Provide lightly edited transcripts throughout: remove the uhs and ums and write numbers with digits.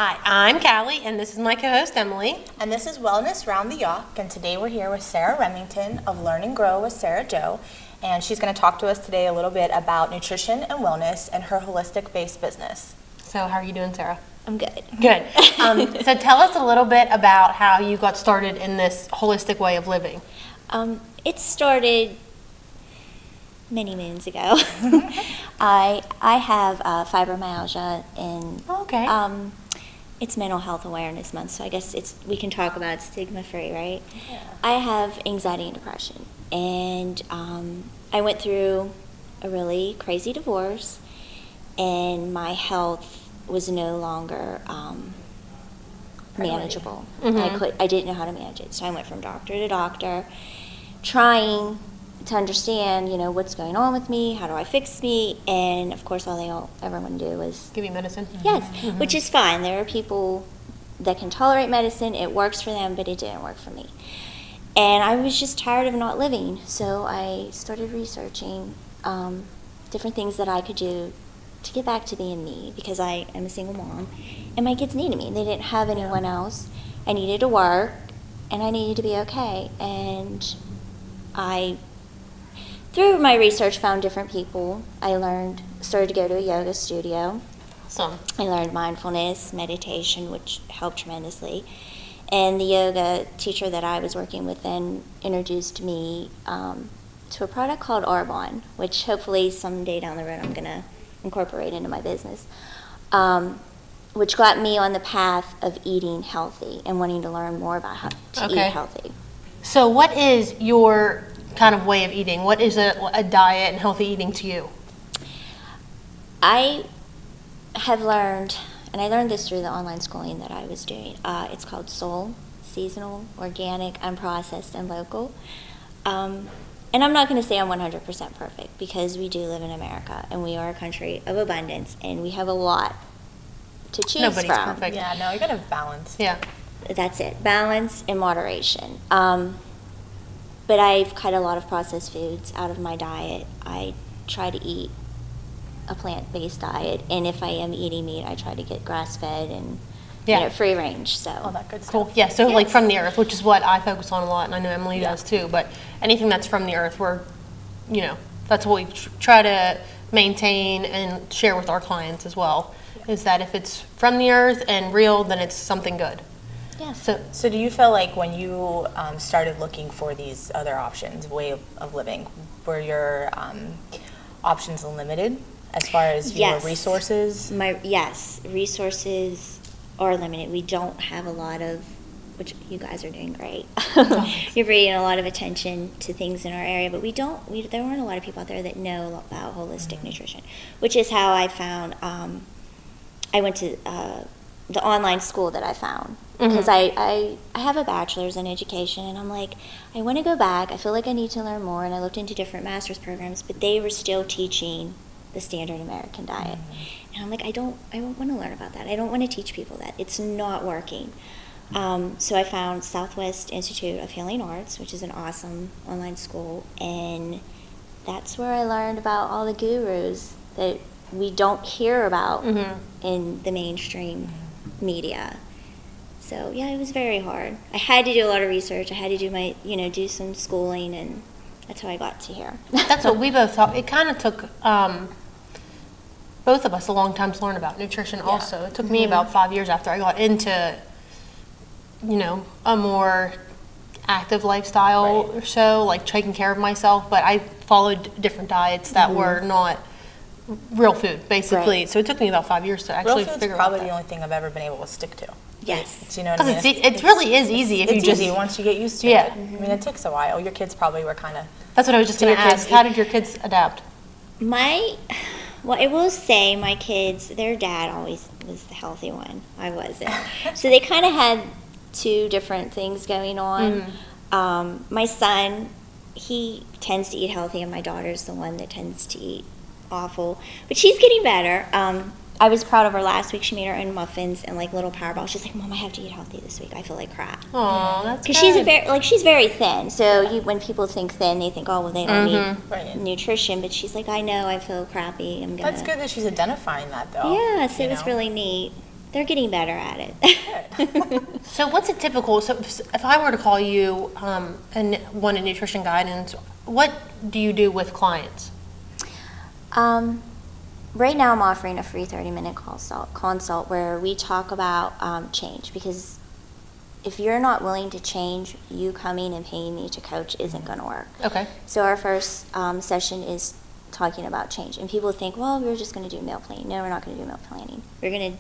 Hi, I'm Callie, and this is my co-host, Emily. And this is Wellness Round The Yough, and today we're here with Sara Remington of Learn and Grow with Sara Jo, and she's going to talk to us today a little bit about nutrition and wellness and her holistic-based business. So how are you doing, Sarah? I'm good. Good. So tell us a little bit about how you got started in this holistic way of living. It started many moons ago. I have fibromyalgia, and Okay. it's Mental Health Awareness Month, so I guess we can talk about stigma-free, right? Yeah. I have anxiety and depression, and I went through a really crazy divorce, and my health was no longer manageable. I didn't know how to manage it, so I went from doctor to doctor, trying to understand, what's going on with me, how do I fix me, and of course all they ever want to do is Give you medicine? yes, which is fine. There are people that can tolerate medicine, it works for them, but it didn't work for me. And I was just tired of not living, so I started researching different things that I could do to get back to being me, because I am a single mom, and my kids needed me. They didn't have anyone else. I needed to work, and I needed to be okay. And I, through my research, found different people. I started to go to a yoga studio. Awesome. I learned mindfulness meditation, which helped tremendously. And the yoga teacher that I was working with then introduced me to a product called Arbonne, which hopefully someday down the road I'm going to incorporate into my business, which got me on the path of eating healthy and wanting to learn more about how to eat healthy. So what is your kind of way of eating? What is a diet and healthy eating to you? I have learned, and I learned this through the online schooling that I was doing, it's called SOUL, seasonal, organic, unprocessed, and local. And I'm not going to say I'm 100% perfect, because we do live in America, and we are a country of abundance, and we have a lot to choose Nobody's from. perfect. Yeah, no, you got to have balance. Yeah. That's it, balance and moderation. But I've cut a lot of processed foods out of my diet. I try to eat a plant-based diet, and if I am eating meat, I try to get grass-fed and free range. So All that good stuff. Cool. Yeah, so like Yes. from the earth, which is what I focus on a lot, and I know Emily does too, but anything that's from the earth, that's what we try to maintain and share with our clients as well, is that if it's from the earth and real, then it's something good. yeah. So do you feel like when you started looking for these other options, way of living, were your options limited as far as your Yes. resources? Resources are limited. We don't have a lot of, which you guys are doing great. You're bringing a lot of attention to things in our area, but there weren't a lot of people out there that know about holistic nutrition, which is how I found, I went to the online school that I found, because I have a bachelor's in education, and I'm like, I want to go back. I feel like I need to learn more, and I looked into different master's programs, but they were still teaching the standard American diet. And I'm like, I don't want to learn about that. I don't want to teach people that. It's not working. So I found Southwest Institute of Healing Arts, which is an awesome online school, and that's where I learned about all the gurus that we don't hear about in the mainstream media. So yeah, it was very hard. I had to do a lot of research. I had to do do some schooling, and that's how I got to here. That's what we both thought. It kind of took both of us a long time to learn about nutrition also. It took me about 5 years after I got into, a more active lifestyle or so, like taking care of myself, but I followed different diets that were not real food, basically. Right. So it took me about 5 years to actually Real food's figure probably out the that. only thing I've ever been able to stick to. Yes. You know what I mean? Because it really is easy if you It's just... easy once you get used to Yeah. it. I mean, it takes a while. Your kids probably were kind of... That's what I was just So going to your kids ask. How did your kids adapt? Well, I will say my kids, their dad always was the healthy one. I wasn't. So they kind of had two different things going on. My son, he tends to eat healthy, and my daughter's the one that tends to eat awful. But she's getting better. I was proud of her last week. She made her own muffins and like little power balls. She's like, Mom, I have to eat healthy this week. I feel like crap. Oh, that's good. Because she's very thin. So when people think thin, they think, oh, well, they don't Right. need nutrition. But she's like, I know, I feel crappy. That's good that she's identifying that, though. Yeah, so you it was know? really neat. they're getting better at it. So what's a typical, so if I were to call you and want a nutrition guidance, what do you do with clients? Right now I'm offering a free 30-minute consult where we talk about change, because if you're not willing to change, you coming and paying me to coach isn't going to work. Okay. So our first session is talking about change. And people think, well, we're just going to do meal planning. No, we're not going to do meal planning. We're going to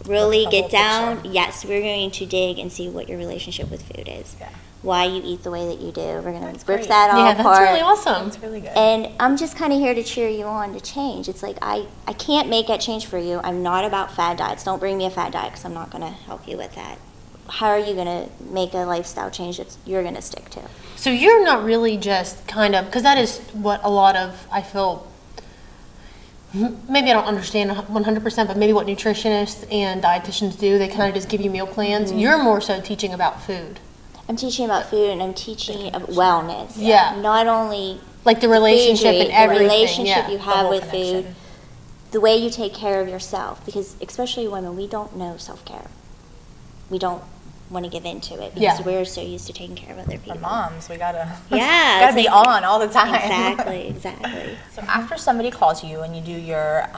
really Look at the get whole down. picture. Yes, we're going to dig and see what your relationship with food is. Yeah. Why you eat the way that you do. We're going That's to rip great. that all Yeah, apart. that's really awesome. That's really good. And I'm just kind of here to cheer you on to change. It's like I can't make that change for you. I'm not about fad diets. Don't bring me a fad diet because I'm not going to help you with that. How are you going to make a lifestyle change that you're going to stick to? So you're not really just kind of, because that is what a lot of, I feel, maybe I don't understand 100%, but maybe what nutritionists and dietitians do, they kind of just give you meal plans. You're more so teaching about food. I'm teaching about food and I'm teaching about wellness. Yeah. Not only Like the relationship food, and everything. the relationship yeah. you The have whole with connection. food, the way you take care of yourself, because especially women, we don't know self-care. We don't want to give into it because Yeah. we're so used to taking care of other For people. moms, we gotta Yeah, gotta it's be like- on all the time. Exactly. So after somebody calls you and you do your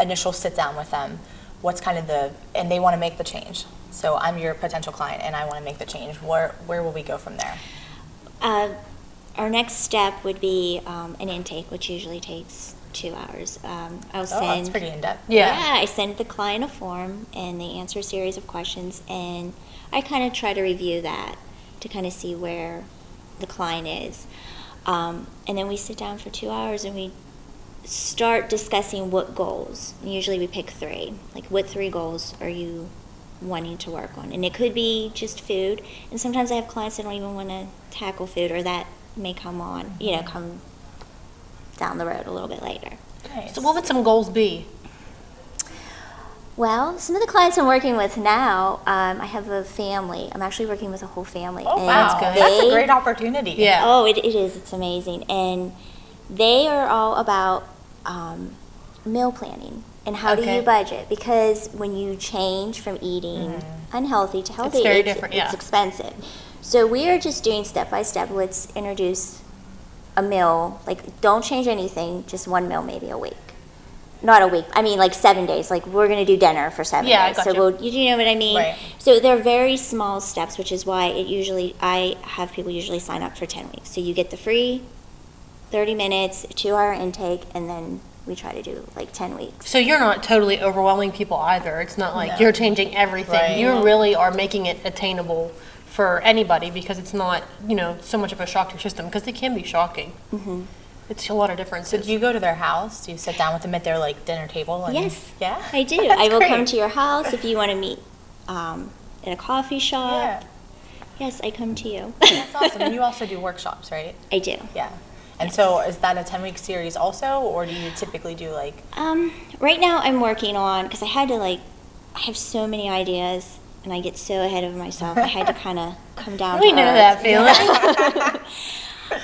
initial sit down with them, what's kind of and they want to make the change. So I'm your potential client and I want to make the change. Where will we go from there? Our next step would be an intake, which usually takes 2 hours. I'll Oh, send. that's pretty in depth. Yeah. I send the client a form and they answer a series of questions, and I kind of try to review that to kind of see where the client is. And then we sit down for 2 hours and we start discussing what goals. And usually we pick 3. Like, what 3 goals are you wanting to work on? And it could be just food. And sometimes I have clients that don't even want to tackle food, or that may come on, come down the road a little bit later. Nice. So what would some goals be? Well, some of the clients I'm working with now, I have a family. I'm actually working with a whole family. Oh and wow, good. that's a great opportunity. Yeah. Oh, it is. It's amazing. And they are all about meal planning and how do Okay. you budget. Because when you change from eating unhealthy to healthy, very different, yeah. it's expensive. So we are just doing step by step. Let's introduce a meal. Like, don't change anything, just one meal maybe a week. Not a week. I mean, like 7 days. Like, we're going to do dinner for 7 Yeah, I days. got So you. you know what I mean? Right. So they're very small steps, which is why I have people usually sign up for 10 weeks. So you get the free 30 minutes, 2-hour intake, and then we try to do like 10 weeks. So you're not totally overwhelming people either. It's not like No. you're changing everything. Right. You really are making it attainable for anybody, because it's not, so much of a shock to your system, because they can be shocking. Mm-hmm. It's a lot of So differences. do you go to their house? Do you sit down with them at their dinner table? And, Yes. Yeah. I do. That's I will great. come to your house if you want to meet at a coffee shop. Yeah. Yes, I come to you. That's awesome. And you also do workshops, right? I do. Yeah. And so is that a 10-week series also, or do you typically do Right now I'm working on, because I have so many ideas and I get so ahead of myself. I had to kind of come down We to know earth. that feeling.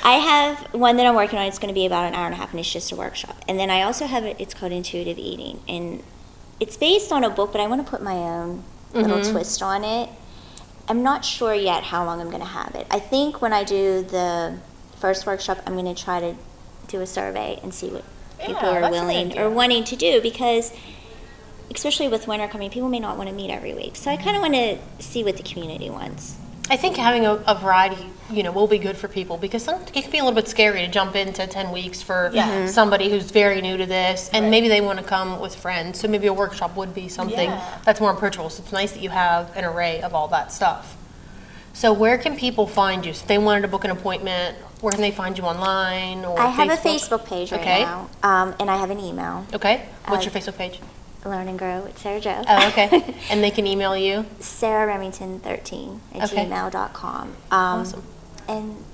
I have one that I'm working on. It's going to be about an hour and a half, and it's just a workshop. And then I also have it's called Intuitive Eating, and it's based on a book, but I want to put my own little twist on it. I'm not sure yet how long I'm going to have it. I think when I do the first workshop, I'm going to try to do a survey and see what people are that's a good willing idea. or wanting to do, because especially with winter coming, people may not want to meet every week. So I kind of want to see what the community wants. I think having a variety, will be good for people, because it can be a little bit scary to jump into 10 weeks for Yeah. somebody who's very new to this, and Right. maybe they want to come with friends. So maybe a workshop would be something Yeah. that's more approachable. So it's nice that you have an array of all that stuff. So where can people find you? So if they wanted to book an appointment, where can they find you online or I have a Facebook? Facebook page right Okay. now, and I have an email, Okay. What's your Facebook page? Learn and Grow with Sara Jo. Oh, okay. And they can email you? Sarah Remington 13 at Okay. gmail.com. Awesome. And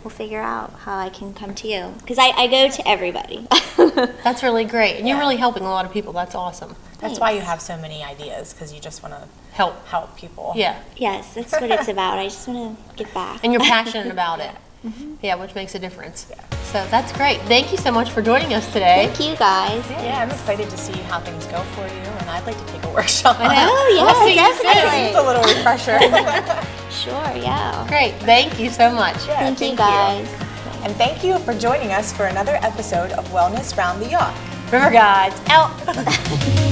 we'll figure out how I can come to you, because I go to everybody. That's really great. And you're Yeah. really helping a lot of people. That's awesome. That's why you Thanks. have so many ideas, because you just want to Help. help people. Yeah. Yes, that's what it's about. I just want to give back. And you're passionate about it. Yeah, which makes a difference. Yeah. So that's great. Thank you so much for joining us today. Thank you guys. Yeah, I'm excited to see how things go for you, and I'd like to take a workshop. I know. Oh, yeah, We'll see you soon. definitely. It's a little refresher. Sure, yeah. Great. Thank you so much. Yeah, Thank you guys. And thank you for joining us for another episode of Wellness Round the Yough. River Gods out.